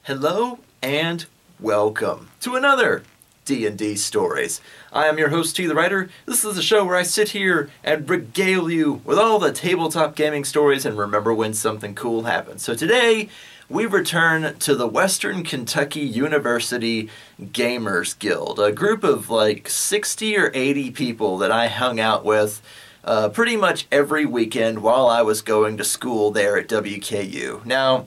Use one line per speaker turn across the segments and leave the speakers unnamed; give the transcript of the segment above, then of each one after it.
Hello and welcome to another D&D Stories. I am your host, TheWriter. This is a show where I sit here and regale you with all the tabletop gaming stories and remember when something cool happened. So today, we return to the Western Kentucky University Gamers Guild, a group of like 60 or 80 people that I hung out with pretty much every weekend while I was going to school there at WKU. Now,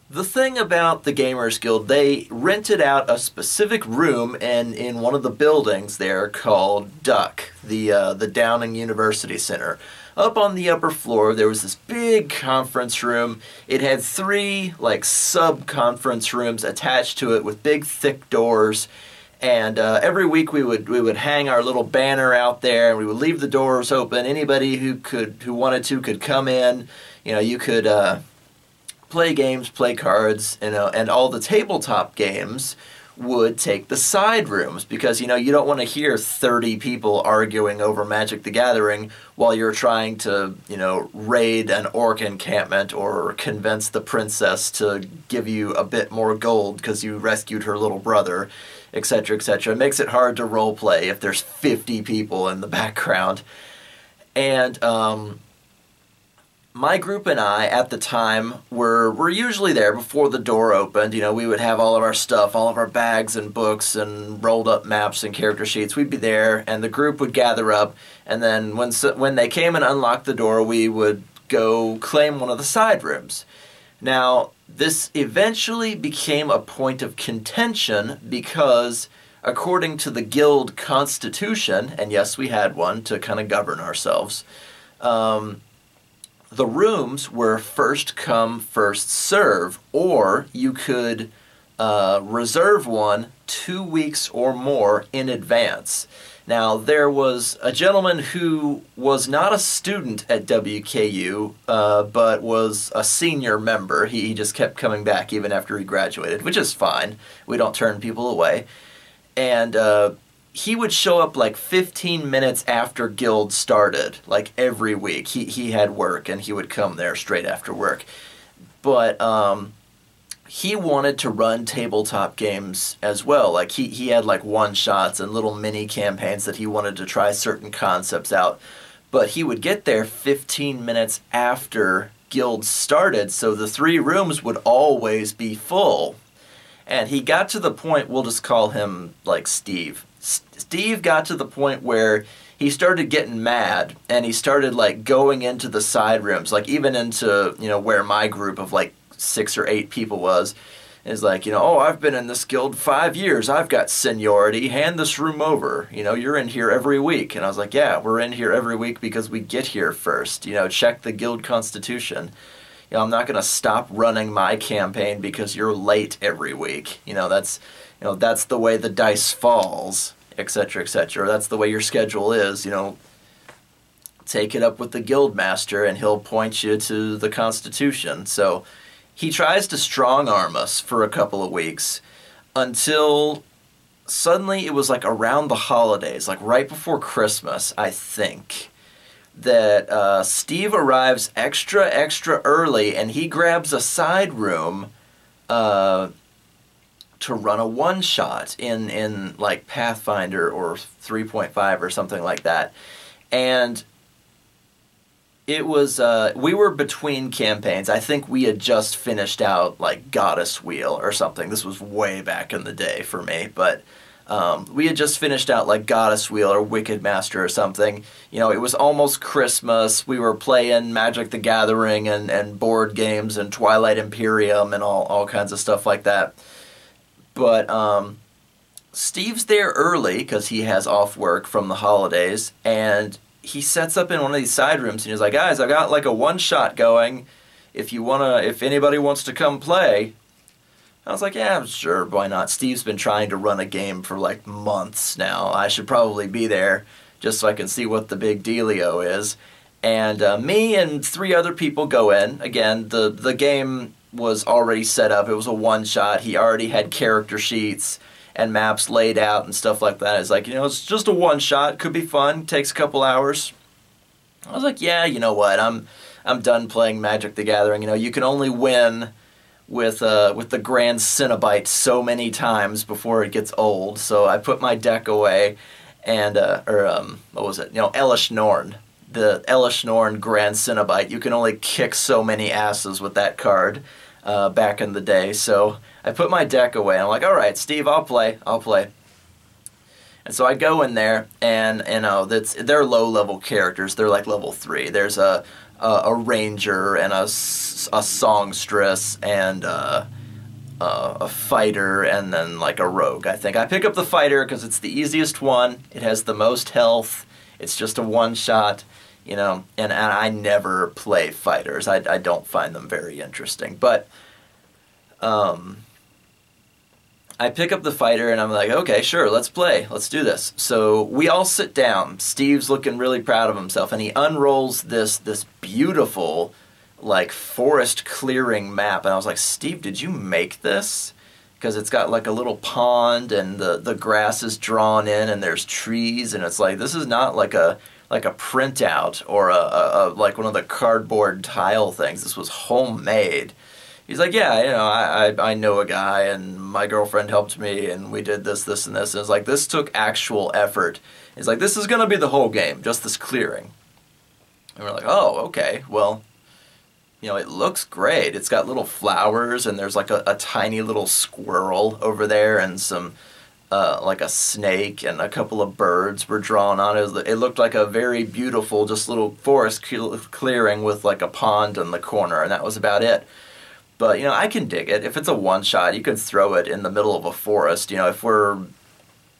the thing about the Gamers Guild, they rented out a specific room in one of the buildings there called Duck, the Downing University Center. Up on the upper floor, there was this big conference room. It had three, like, sub-conference rooms attached to it with big, thick doors. And every week we would hang our little banner out there, and we would leave the doors open. Anybody who wanted to could come in. You know, you could play games, play cards, and all the tabletop games would take the side rooms because, you know, you don't want to hear 30 people arguing over Magic the Gathering while you're trying to, you know, raid an orc encampment or convince the princess to give you a bit more gold because you rescued her little brother, etc., etc. It makes it hard to roleplay if there's 50 people in the background. And my group and I, at the time, were usually there before the door opened. You know, we would have all of our stuff, all of our bags and books and rolled up maps and character sheets. We'd be there, and the group would gather up, and then when they came and unlocked the door, we would go claim one of the side rooms. Now, this eventually became a point of contention because, according to the guild constitution, and yes, we had one to kind of govern ourselves, the rooms were first come, first serve, or you could reserve one 2 weeks or more in advance. Now, there was a gentleman who was not a student at WKU, but was a senior member. He just kept coming back even after he graduated, which is fine. We don't turn people away. And he would show up like 15 minutes after Guild started, like every week. He had work, and he would come there straight after work. But he wanted to run tabletop games as well. Like he had like one-shots and little mini campaigns that he wanted to try certain concepts out. But he would get there 15 minutes after Guild started, so the 3 rooms would always be full. And he got to the point, we'll just call him like Steve. Steve got to the point where he started getting mad, and he started like going into the side rooms, like even into, you know, where my group of like 6 or 8 people was. Is like, you know, oh, I've been in this guild 5 years, I've got seniority, hand this room over, you know, you're in here every week. And I was like, yeah, we're in here every week because we get here first, you know, check the guild constitution. You know, I'm not going to stop running my campaign because you're late every week. You know, that's the way the dice falls, etc., etc. That's the way your schedule is, you know. Take it up with the guild master, and he'll point you to the Constitution. So he tries to strong-arm us for a couple of weeks until suddenly it was like around the holidays, like right before Christmas, I think, that Steve arrives extra early, and he grabs a side room to run a one-shot in like Pathfinder or 3.5 or something like that. And it was, we were between campaigns. I think we had just finished out like Goddess Wheel or something. This was way back in the day for me, but we had just finished out like Goddess Wheel or Wicked Master or something. You know, it was almost Christmas. We were playing Magic the Gathering and board games and Twilight Imperium and all kinds of stuff like that. But Steve's there early because he has off work from the holidays, and he sets up in one of these side rooms, and he's like, guys, I got like a one-shot going. If anybody wants to come play. I was like, yeah, sure, why not? Steve's been trying to run a game for like months now. I should probably be there just so I can see what the big dealio is. And me and 3 other people go in. Again, the game was already set up. It was a one-shot. He already had character sheets and maps laid out and stuff like that. It's like, you know, it's just a one-shot. Could be fun. Takes a couple hours. I was like, yeah, you know what? I'm done playing Magic the Gathering. You know, you can only win with the Grand Cenobite so many times before it gets old. So I put my deck away, and what was it? Elish Norn. The Elish Norn Grand Cenobite. You can only kick so many asses with that card back in the day. So I put my deck away, and I'm like, all right, Steve, I'll play. And so I go in there, and they're low-level characters. They're like level 3. There's a ranger and a songstress and a fighter and then like a rogue, I think. I pick up the fighter because it's the easiest one. It has the most health. It's just a one-shot, and I never play fighters. I don't find them very interesting. But I pick up the fighter, and I'm like, okay, sure, let's play. Let's do this. So we all sit down. Steve's looking really proud of himself, and he unrolls this beautiful, like, forest clearing map. And I was like, Steve, did you make this? Because it's got, like, a little pond, and the grass is drawn in, and there's trees, and it's like, this is not like a printout or like one of the cardboard tile things. This was homemade. He's like, yeah, I know a guy, and my girlfriend helped me, and we did this, and this. And it's like, this took actual effort. It's like, this is going to be the whole game, just this clearing. And we're like, oh, okay, well, it looks great. It's got little flowers, and there's like a tiny little squirrel over there, and some, like a snake, and a couple of birds were drawn on it. It looked like a very beautiful, just little forest clearing with like a pond in the corner, and that was about it. But, I can dig it. If it's a one-shot, you can throw it in the middle of a forest. If we're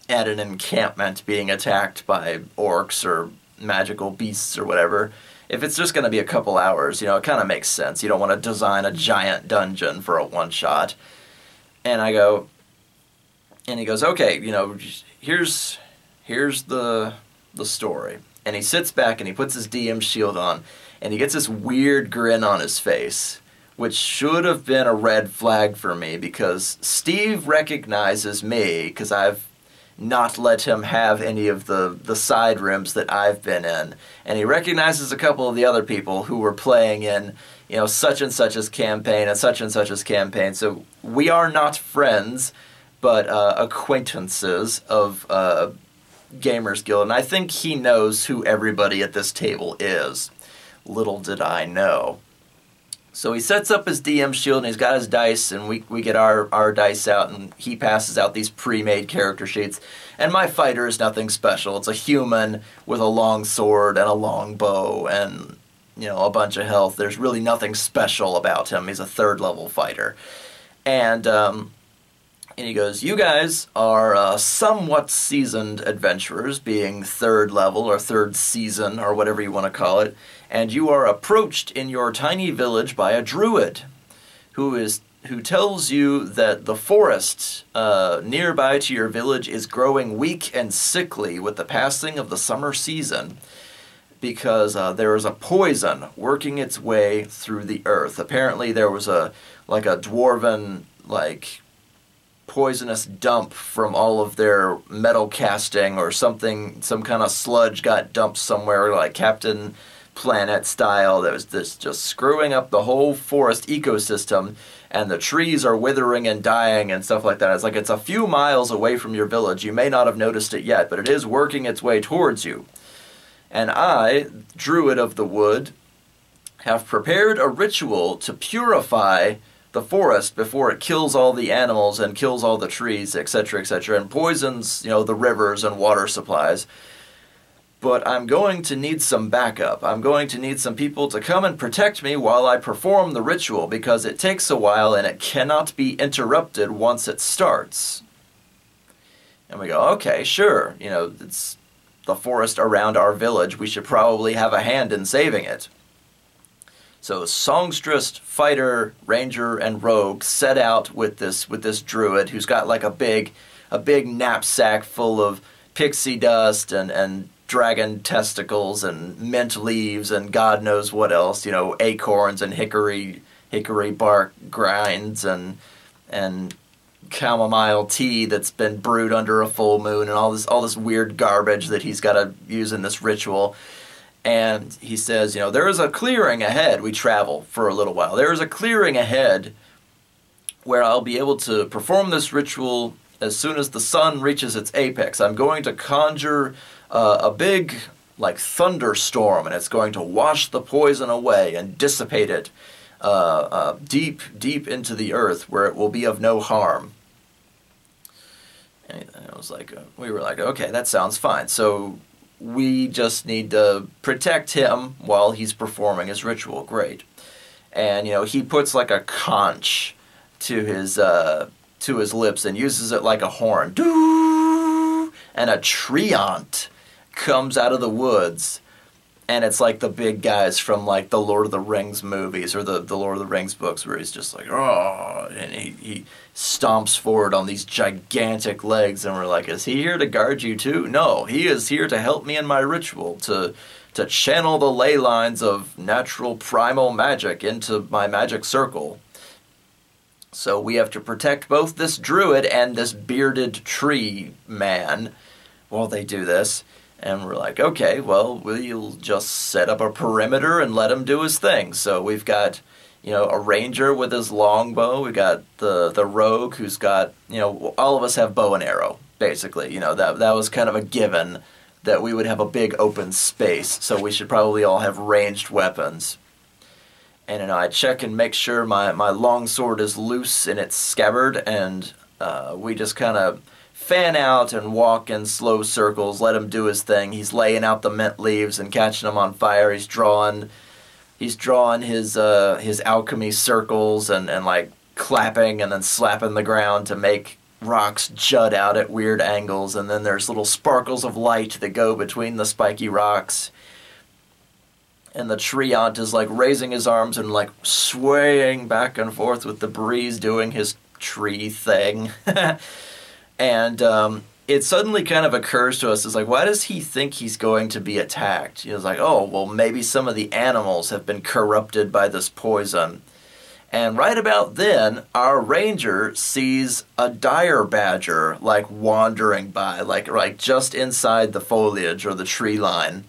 at an encampment being attacked by orcs or magical beasts or whatever, if it's just going to be a couple hours, it kind of makes sense. You don't want to design a giant dungeon for a one-shot. And I go, and he goes, okay, here's the story. And he sits back and he puts his DM shield on, and he gets this weird grin on his face, which should have been a red flag for me, because Steve recognizes me because I've not let him have any of the side rooms that I've been in. And he recognizes a couple of the other people who were playing in, such and such's campaign and such's campaign. So we are not friends, but acquaintances of Gamers Guild. And I think he knows who everybody at this table is. Little did I know. So he sets up his DM shield, and he's got his dice, and we get our dice out, and he passes out these pre-made character sheets. And my fighter is nothing special. It's a human with a long sword and a long bow and, a bunch of health. There's really nothing special about him. He's a third-level fighter. And he goes, you guys are somewhat seasoned adventurers, being third level or third season or whatever you want to call it, and you are approached in your tiny village by a druid who tells you that the forest nearby to your village is growing weak and sickly with the passing of the summer season, because there is a poison working its way through the earth. Apparently there was a dwarven, poisonous dump from all of their metal casting or something. Some kind of sludge got dumped somewhere, like Captain Planet style, that was just screwing up the whole forest ecosystem, and the trees are withering and dying and stuff like that. It's like it's a few miles away from your village. You may not have noticed it yet, but it is working its way towards you. And I, Druid of the Wood, have prepared a ritual to purify the forest before it kills all the animals and kills all the trees, etc., and poisons, the rivers and water supplies. But I'm going to need some backup. I'm going to need some people to come and protect me while I perform the ritual, because it takes a while and it cannot be interrupted once it starts. And we go, okay, sure, it's the forest around our village. We should probably have a hand in saving it. So songstress, fighter, ranger, and rogue set out with this druid who's got like a big knapsack full of pixie dust and dragon testicles and mint leaves and God knows what else, acorns and hickory bark grinds and chamomile tea that's been brewed under a full moon, and all this weird garbage that he's got to use in this ritual. And he says, there is a clearing ahead. We travel for a little while. There is a clearing ahead where I'll be able to perform this ritual as soon as the sun reaches its apex. I'm going to conjure a big, like, thunderstorm, and it's going to wash the poison away and dissipate it deep, deep into the earth, where it will be of no harm. And I was like, we were like, okay, that sounds fine. So we just need to protect him while he's performing his ritual. Great. And, you know, he puts like a conch to his lips and uses it like a horn. Doo! And a treant comes out of the woods. And it's like the big guys from like the Lord of the Rings movies or the Lord of the Rings books, where he's just like, oh, and he stomps forward on these gigantic legs, and we're like, is he here to guard you too? No, he is here to help me in my ritual, to channel the ley lines of natural primal magic into my magic circle. So we have to protect both this druid and this bearded tree man while they do this. And we're like, okay, well, we'll just set up a perimeter and let him do his thing. So we've got, you know, a ranger with his longbow. We've got the rogue who's got, you know, all of us have bow and arrow, basically. You know, that was kind of a given that we would have a big open space. So we should probably all have ranged weapons. And, you know, I check and make sure my longsword is loose in its scabbard, and we just kind of fan out and walk in slow circles, let him do his thing. He's laying out the mint leaves and catching them on fire. He's drawing his alchemy circles and like clapping and then slapping the ground to make rocks jut out at weird angles, and then there's little sparkles of light that go between the spiky rocks. And the treant is like raising his arms and like swaying back and forth with the breeze, doing his tree thing. And it suddenly kind of occurs to us, it's like, why does he think he's going to be attacked? He was like, oh, well, maybe some of the animals have been corrupted by this poison. And right about then, our ranger sees a dire badger, like, wandering by, like just inside the foliage or the tree line.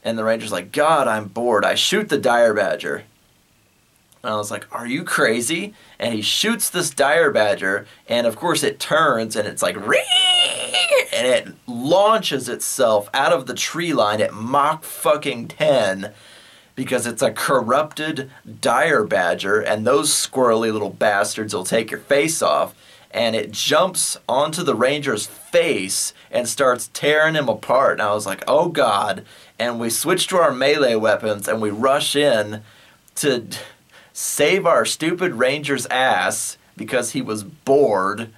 And the ranger's like, God, I'm bored. I shoot the dire badger. And I was like, are you crazy? And he shoots this dire badger, and of course it turns, and it's like, and it launches itself out of the tree line at Mach fucking 10, because it's a corrupted dire badger, and those squirrely little bastards will take your face off. And it jumps onto the ranger's face and starts tearing him apart. And I was like, oh God. And we switch to our melee weapons, and we rush in to save our stupid ranger's ass because he was bored.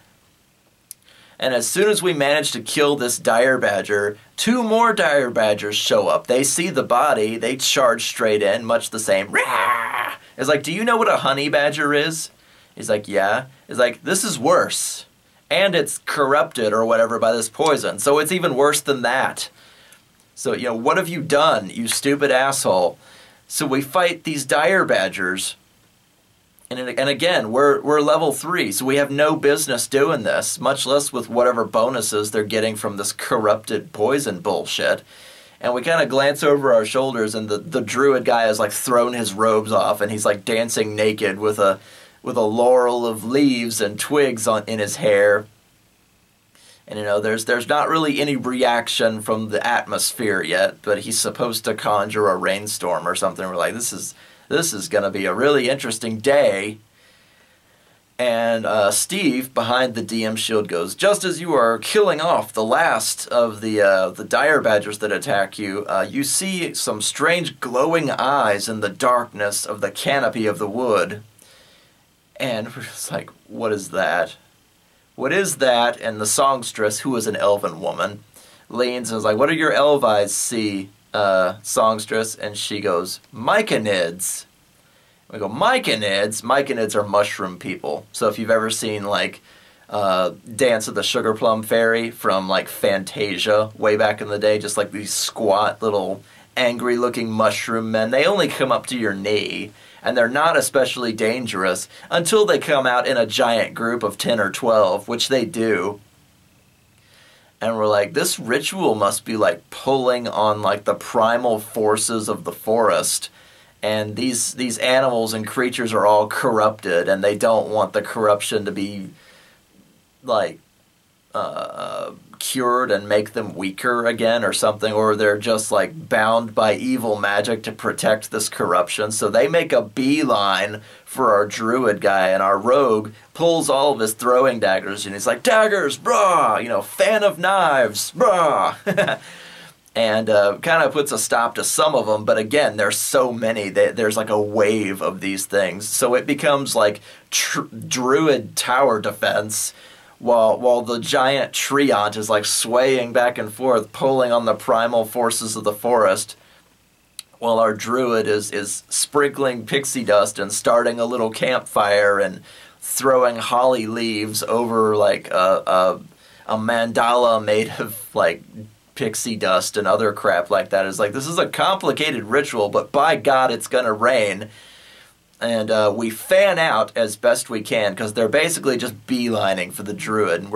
And as soon as we manage to kill this dire badger, 2 more dire badgers show up. They see the body, they charge straight in, much the same. Rah! It's like, do you know what a honey badger is? He's like, yeah. It's like, this is worse. And it's corrupted or whatever by this poison, so it's even worse than that. So, you know, what have you done, you stupid asshole? So we fight these dire badgers. And again, we're level 3, so we have no business doing this, much less with whatever bonuses they're getting from this corrupted poison bullshit. And we kind of glance over our shoulders, and the druid guy has like thrown his robes off, and he's like dancing naked with a laurel of leaves and twigs in his hair. And, you know, there's not really any reaction from the atmosphere yet, but he's supposed to conjure a rainstorm or something. We're like, this is going to be a really interesting day. And Steve, behind the DM shield, goes, just as you are killing off the last of the dire badgers that attack you, you see some strange glowing eyes in the darkness of the canopy of the wood. And we're just like, what is that? What is that? And the songstress, who is an elven woman, leans and is like, what do your elf eyes see, songstress? And she goes, myconids. We go, myconids? Myconids are mushroom people. So if you've ever seen, like, Dance of the Sugar Plum Fairy from, like, Fantasia way back in the day, just like these squat little angry-looking mushroom men, they only come up to your knee. And they're not especially dangerous until they come out in a giant group of 10 or 12, which they do. And we're like, this ritual must be like pulling on like the primal forces of the forest. and these animals and creatures are all corrupted, and they don't want the corruption to be like cured and make them weaker again or something, or they're just like bound by evil magic to protect this corruption. So they make a beeline for our druid guy, and our rogue pulls all of his throwing daggers, and he's like, daggers, brah, you know, fan of knives, brah. And kind of puts a stop to some of them, but again, there's so many, there's like a wave of these things. So it becomes like druid tower defense, while the giant treant is like swaying back and forth, pulling on the primal forces of the forest, while our druid is sprinkling pixie dust and starting a little campfire and throwing holly leaves over like a mandala made of like pixie dust and other crap like that. Is like, this is a complicated ritual, but by God, it's gonna rain. And we fan out as best we can, because they're basically just beelining for the druid,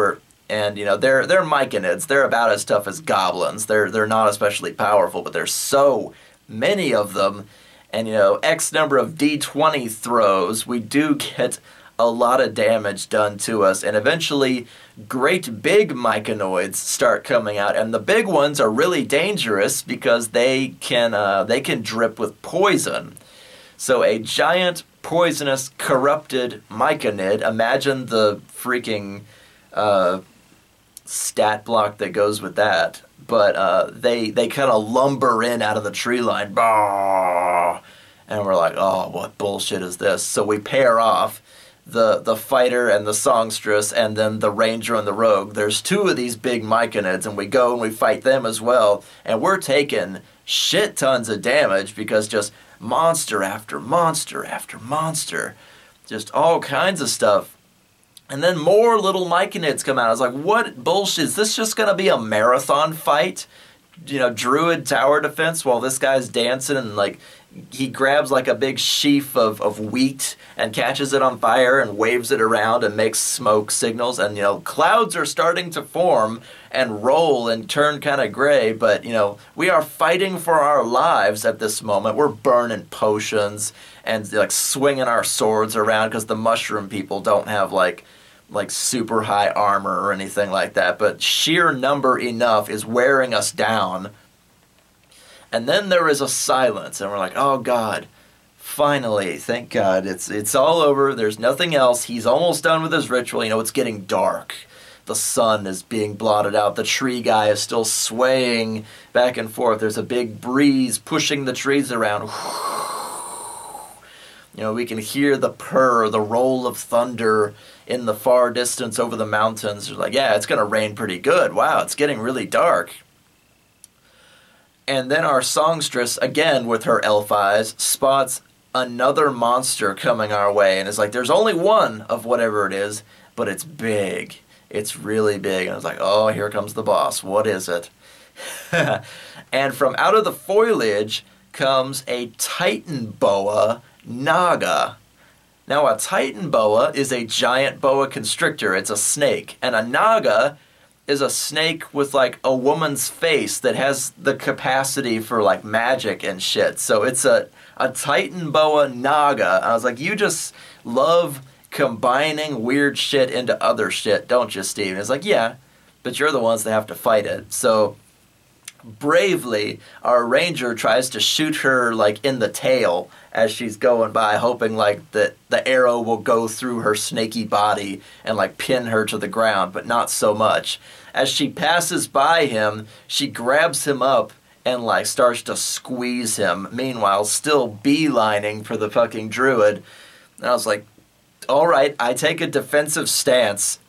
and you know, they're myconids. They're about as tough as goblins. They're not especially powerful, but there's so many of them, and you know, X number of D20 throws, we do get a lot of damage done to us, and eventually great big myconoids start coming out, and the big ones are really dangerous because they can drip with poison. So a giant, poisonous, corrupted myconid, imagine the freaking stat block that goes with that, but they kind of lumber in out of the tree line, bah! And we're like, oh, what bullshit is this? So we pair off the fighter and the songstress, and then the ranger and the rogue. There's two of these big myconids, and we go and we fight them as well, and we're taking shit tons of damage because just monster after monster after monster, just all kinds of stuff. And then more little myconids come out. I was like, what bullshit? Is this just going to be a marathon fight? You know, druid tower defense while this guy's dancing, and like he grabs like a big sheaf of wheat and catches it on fire and waves it around and makes smoke signals, and you know, clouds are starting to form and roll and turn kind of gray, but you know, we are fighting for our lives at this moment. We're burning potions and like swinging our swords around because the mushroom people don't have like super high armor or anything like that, but sheer number enough is wearing us down. And then there is a silence, and we're like, oh God, finally, thank God, it's all over, there's nothing else, he's almost done with his ritual. You know, it's getting dark, the sun is being blotted out, the tree guy is still swaying back and forth, there's a big breeze pushing the trees around. You know, we can hear the purr, the roll of thunder in the far distance over the mountains. We're like, yeah, it's going to rain pretty good. Wow, it's getting really dark. And then our songstress, again with her elf eyes, spots another monster coming our way. And it's like, there's only one of whatever it is, but it's big. It's really big. And I was like, oh, here comes the boss. What is it? And from out of the foliage comes a Titan boa naga. Now, a Titan boa is a giant boa constrictor. It's a snake. And a naga is a snake with like a woman's face that has the capacity for like magic and shit. So it's a Titan boa naga. I was like, you just love combining weird shit into other shit, don't you, Steve? And it's like, yeah, but you're the ones that have to fight it. So bravely, our ranger tries to shoot her like in the tail as she's going by, hoping like that the arrow will go through her snaky body and like pin her to the ground, but not so much. As she passes by him, she grabs him up and like starts to squeeze him, meanwhile still beelining for the fucking druid. And I was like, all right, I take a defensive stance.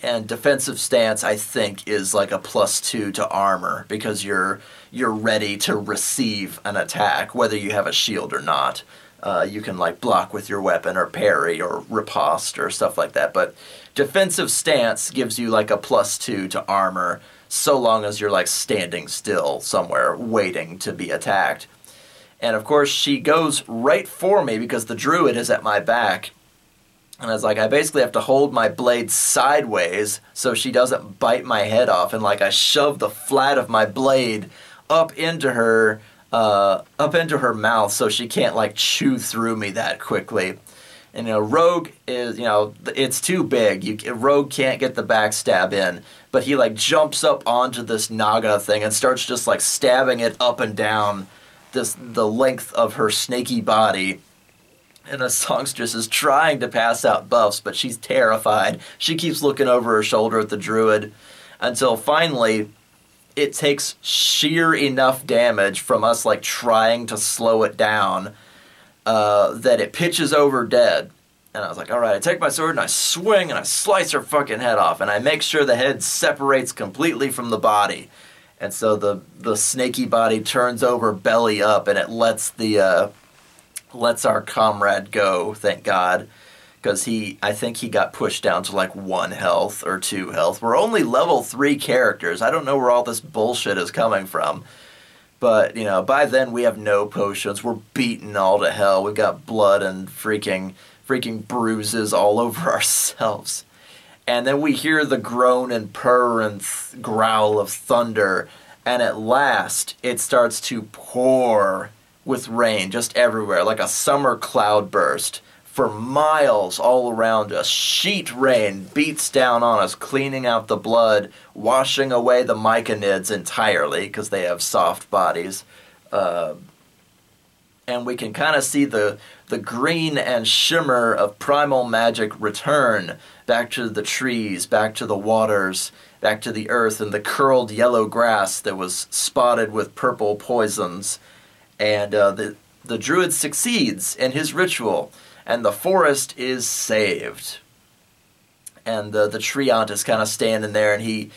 And defensive stance, I think, is like a +2 to armor, because you're ready to receive an attack, whether you have a shield or not. You can like block with your weapon or parry or riposte or stuff like that. But defensive stance gives you like a +2 to armor, so long as you're like standing still somewhere waiting to be attacked. And of course, she goes right for me because the druid is at my back. And I was like, I basically have to hold my blade sideways so she doesn't bite my head off. And like I shove the flat of my blade up into her up into her mouth so she can't like chew through me that quickly. And Rogue is, it's too big. Rogue can't get the backstab in, but he like jumps up onto this Naga thing and starts just like stabbing it up and down the length of her snaky body. And the songstress is trying to pass out buffs, but she's terrified. She keeps looking over her shoulder at the Druid until finally it takes sheer enough damage from us like trying to slow it down that it pitches over dead. And I was like, all right, I take my sword and I swing and I slice her fucking head off, and I make sure the head separates completely from the body. And so the snaky body turns over belly up, and it lets our comrade go, thank God. Because I think he got pushed down to like 1 health or 2 health. We're only level 3 characters. I don't know where all this bullshit is coming from. But, by then we have no potions. We're beaten all to hell. We've got blood and freaking bruises all over ourselves. And then we hear the groan and purr and growl of thunder. And at last, it starts to pour with rain just everywhere, like a summer cloudburst. For miles all around us, sheet rain beats down on us, cleaning out the blood, washing away the myconids entirely, because they have soft bodies. And we can kind of see the green and shimmer of primal magic return back to the trees, back to the waters, back to the earth, and the curled yellow grass that was spotted with purple poisons. And the Druid succeeds in his ritual, and the forest is saved. And the treant is kind of standing there, and he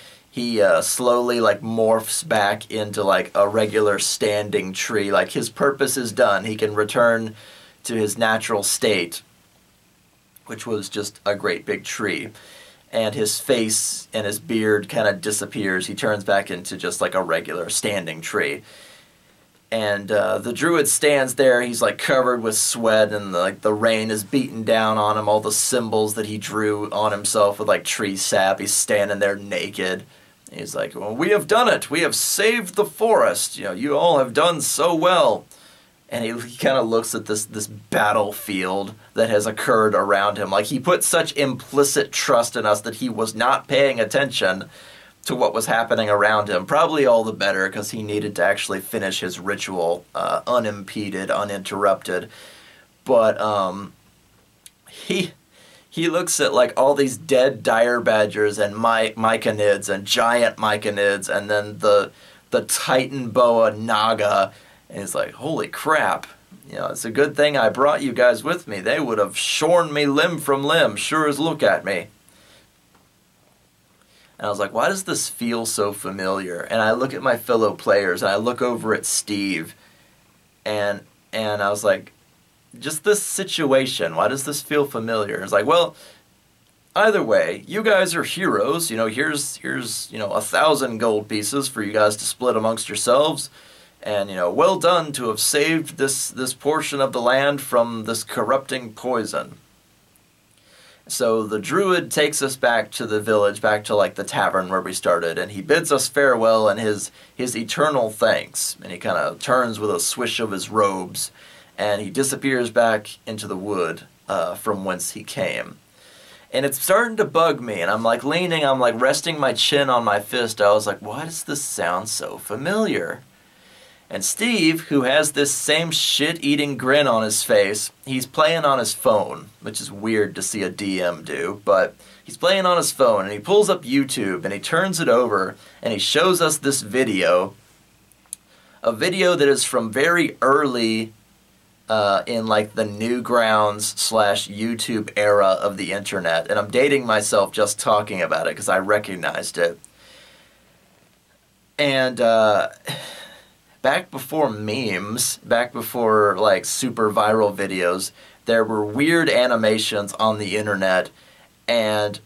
slowly like morphs back into like a regular standing tree. Like his purpose is done. He can return to his natural state, which was just a great big tree. And his face and his beard kind of disappears. He turns back into just like a regular standing tree. And the Druid stands there. He's like covered with sweat, and the rain is beating down on him. All the symbols that he drew on himself with like tree sap. He's standing there naked. He's like, well, we have done it. We have saved the forest. You all have done so well. And he kind of looks at this battlefield that has occurred around him. Like he put such implicit trust in us that he was not paying attention to what was happening around him. Probably all the better, because he needed to actually finish his ritual unimpeded, uninterrupted. But he looks at like all these dead dire badgers and myconids and giant myconids, and then the Titan boa Naga, and he's like, holy crap. It's a good thing I brought you guys with me. They would have shorn me limb from limb, sure as look at me. And I was like, why does this feel so familiar? And I look at my fellow players, and I look over at Steve, and I was like, just this situation, why does this feel familiar? And it's like, well, either way, you guys are heroes. Here's 1,000 gold pieces for you guys to split amongst yourselves. And, well done to have saved this portion of the land from this corrupting poison. So the Druid takes us back to the village, back to like the tavern where we started, and he bids us farewell and his eternal thanks. And he kind of turns with a swish of his robes, and he disappears back into the wood from whence he came. And it's starting to bug me, and I'm like leaning, I'm like resting my chin on my fist. I was like, why does this sound so familiar? And Steve, who has this same shit-eating grin on his face, he's playing on his phone, which is weird to see a DM do, but he's playing on his phone, and he pulls up YouTube, and he turns it over, and he shows us this video, a video that is from very early in like the Newgrounds / YouTube era of the internet, and I'm dating myself just talking about it because I recognized it. And back before memes, back before like super viral videos, there were weird animations on the internet, and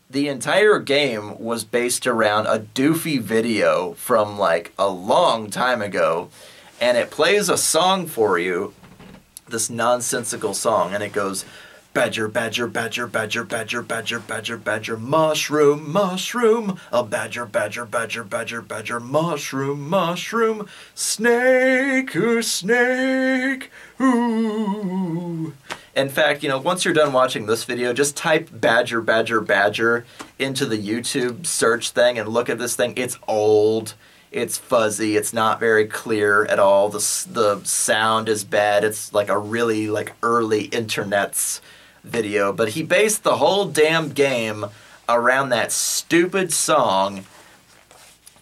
the entire game was based around a doofy video from like a long time ago, and it plays a song for you, this nonsensical song, and it goes, Badger, badger, badger, badger, badger, badger, badger, badger, mushroom, mushroom. A badger, badger, badger, badger, badger, mushroom, mushroom. Snake, ooh, snake, ooh. In fact, you know, once you're done watching this video, just type badger, badger, badger into the YouTube search thing and look at this thing. It's old. It's fuzzy. It's not very clear at all. The sound is bad. It's like a really like early internet's video. But he based the whole damn game around that stupid song,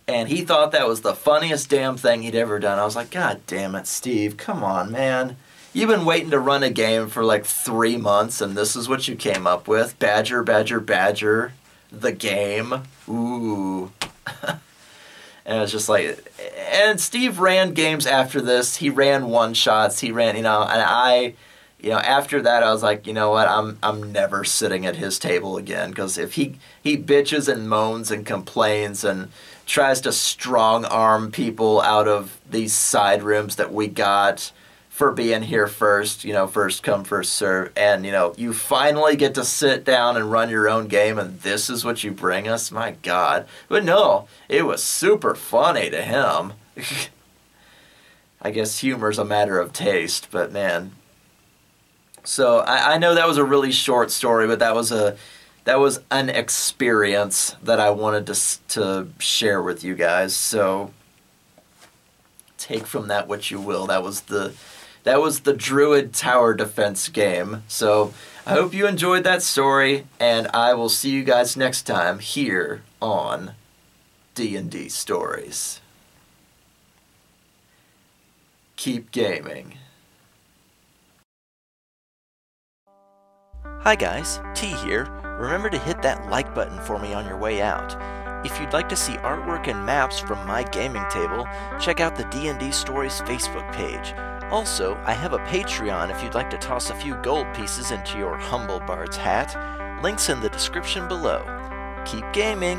and he thought that was the funniest damn thing he'd ever done. I was like, God damn it, Steve. Come on, man. You've been waiting to run a game for like 3 months, and this is what you came up with? Badger, badger, badger. The game. Ooh. And it was just like, and Steve ran games after this. He ran one-shots. He ran, you know, and I, you know, after that I was like, you know what, I'm never sitting at his table again, because if he bitches and moans and complains and tries to strong-arm people out of these side rooms that we got for being here first, you know, first come, first serve, and, you know, you finally get to sit down and run your own game, and this is what you bring us? My God. But no, it was super funny to him. I guess humor's a matter of taste, but man. So, I know that was a really short story, but that was an experience that I wanted to share with you guys, so take from that what you will. That was the Druid tower defense game. So I hope you enjoyed that story, and I will see you guys next time here on D&D Stories. Keep gaming.
Hi guys, T here. Remember to hit that like button for me on your way out. If you'd like to see artwork and maps from my gaming table, check out the D&D Stories Facebook page. Also, I have a Patreon if you'd like to toss a few gold pieces into your humble bard's hat. Links in the description below. Keep gaming!